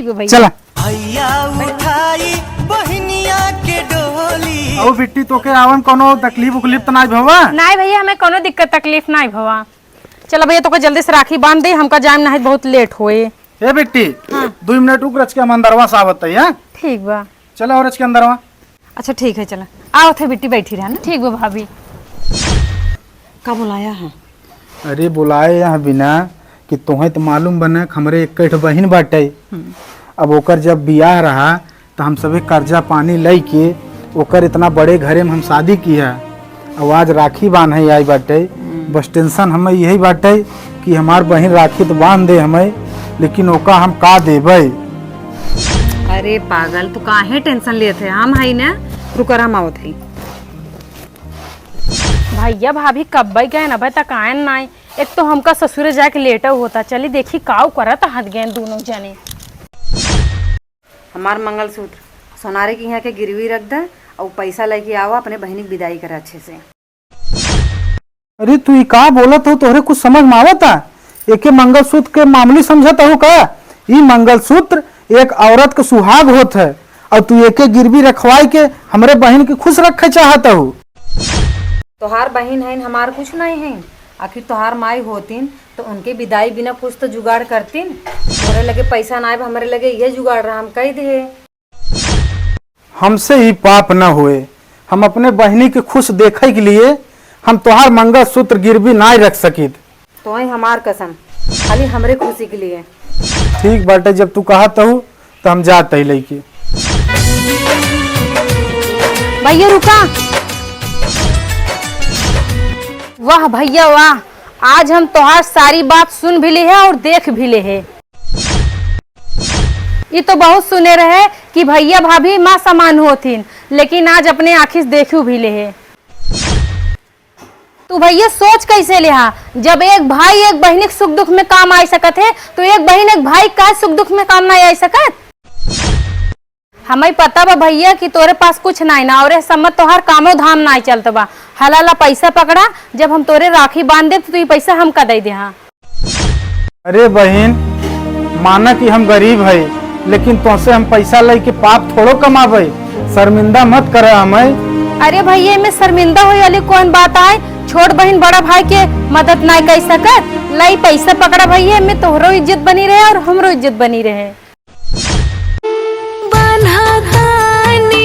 चला भैया उठाई बहनिया के डोली। ओ बिट्टी तो के आवन कोनो तकलीफ उकलीफ तो नहीं भवा? नहीं भैया हमें कोनो दिक्कत तकलीफ नहीं भवा। चलो भैया तो जल्दी से राखी बांध दे, हमका जाम नहीं बहुत लेट होए। ए बिट्टी 2 मिनट रुक रच के हम अंदरवा से आवत है। ठीक बा, चलो और रच के अंदरवा। अच्छा ठीक है, चला आओ थे बिट्टी बैठी रहा ना। ठीक बा भाभी। का बुलाया है? अरे बुलाए यहाँ बिना कि तुम्हें तो मालूम बना हमरे एक बहन बाटे। अब ओकर जब बियाह रहा तो हम सभी कर्जा पानी लई के ओकर इतना बड़े घरे में हम शादी किया। अब आज राखी बांधे आई बाटे, बस टेंशन हमें यही बाटे कि हमार बहन राखी तो बांध दे हमें, लेकिन ओका हम का देबे। अरे पागल तू काहे टेंशन लेते हैं, हम है ना रुकर हम आवत है। भैया भाभी कब गए ना भाई तक आयन नहीं। एक तो हमका ससुरे जाके लेटा होता, चली देखी काव करत हाथ गए दोनों जने। हमार मंगलसूत्र सोनारे की यहाँ के गिरवी रख दे और पैसा लेके आओ अपने बहनी की विदाई करे अच्छे से। अरे तू ये का बोलत हो, तोहरे कुछ समझ में आवता? एके मंगलसूत्र के मामूली समझता हो का? ये मंगलसूत्र एक औरत का सुहाग होत है और तू एके गिरवी रखवाई के हमरे बहन के खुश रखे चाहता हो। तोहार बहन है हमार कुछ नहीं है, आखिर तोहार माई होतीन तो उनके विदाई बिना कुछ तो जुगाड़ करतीन। तोरे लगे पैसा ना हमारे लगे ये जुगाड़ रहा, हम कह दे। हमसे ही पाप न हुए, हम अपने बहनी के खुश देखे के लिए हम तोहार मंगलसूत्र गिरवी ना रख सकित। तो हमार कसम खाली हमरे खुशी के लिए। ठीक बाटे, जब तू कहत हो तो हम जाते ही लेके। भैया रुका। वाह भैया वाह, आज हम तोहार सारी बात सुन भी ली है और देख भी ले है। ये तो बहुत सुने रहे कि भैया भाभी माँ समान होतीन, लेकिन आज अपने आँखी से देखू भी ले है। तू भैया सोच कैसे लिहा, जब एक भाई एक बहन के सुख दुख में काम आ सकत है तो एक बहन एक भाई का सुख दुख में काम नहीं आ सकत। हमें पता बा भैया कि तोरे पास कुछ नहीं ना और समझ तोहार कामो धाम नहीं चलता बा। हलाला पैसा पकड़ा, जब हम तोरे राखी बांध दे तो ये पैसा हम का दे दे। हाँ अरे बहन माना कि हम गरीब है, लेकिन तुमसे हम पैसा लेके पाप थोड़ो कमावे, शर्मिंदा मत करे हमें। अरे भैया में शर्मिंदा हो वाली कौन बात आए, छोट बहन बड़ा भाई के मदद नहीं कर सकत। लाई पैसा पकड़ा भैया, में तोहरो इज्जत बनी रहे और हमरो इज्जत बनी रहे।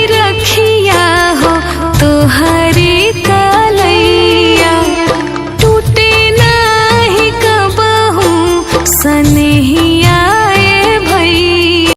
रखिया हो तोहरी कलैया, टूटे नाही कबहू सनेही